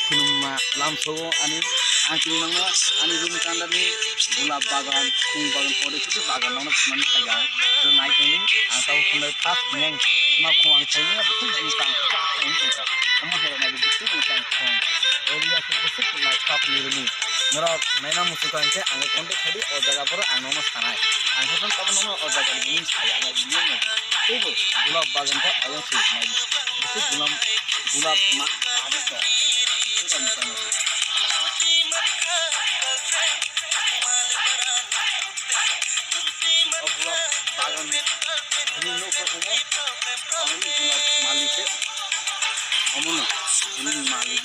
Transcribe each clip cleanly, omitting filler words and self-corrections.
खुनुमा लामसो अनि आंखिनि नंगो ani room kandani gulab bagan khung bagan pore kutu bagan nang khman thaiga so nai tani ang tau khulai pas meng ma khung ang thaini buku bungkang ang thaika amo hera nai buku bungkang khung area se buku nai khap niruni morok naina musukan ke ang konde khadi o jaga por ang no sanai ang thon tab no o jaga ni saya na ni ne tubo gulab bagan ko ayang se nai buku gulab ma aba ko tuka musana bagan ini no ko umo ini gulab mali se amo no ini mali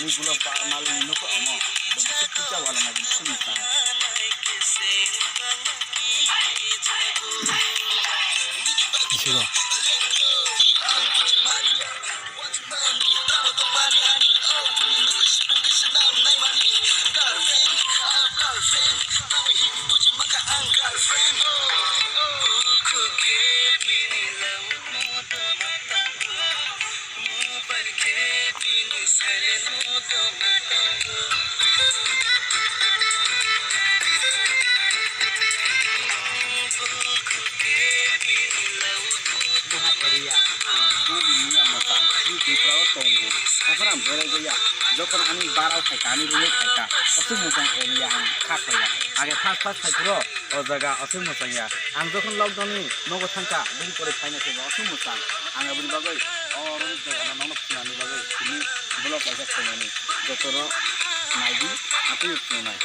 ini gulab mali no ko amo begitu kita wala na bisu mita sigo जखन आनी बाराव थाइका आनी रुमे थाइका असु मोजां area आं खाखया आगे first थाइखरो ओ जागा असु मोजां या आं जखन लकडाउन नि नगो थांका बिन करे फाइना सेबा असु मोजां आं बिन बागै और जागा ना ननो फुनानि बागै बिनि ब्लॉक आजा फुनानि जतरो नाइदि आतु फुनाय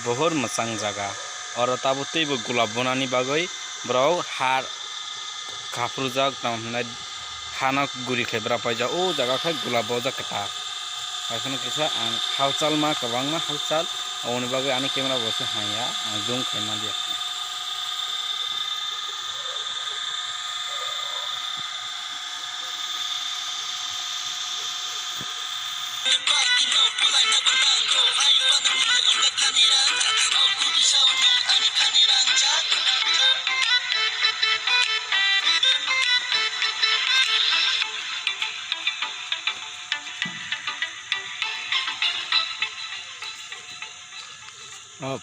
बहुत मोजां जागा और ताबो तैबो गुलाब बनानि बागै ब्राव हार खाफ्रुजाक नामनाय हाना गुरि खेब्रा पाइजा ओ जागा खाय गुलाब बजा कथा एखन किसा आं हालचाल मा कबां मा हालचाल ओनि बागै आनि कैमरा बसे हाया आं जों खायमा दिया अब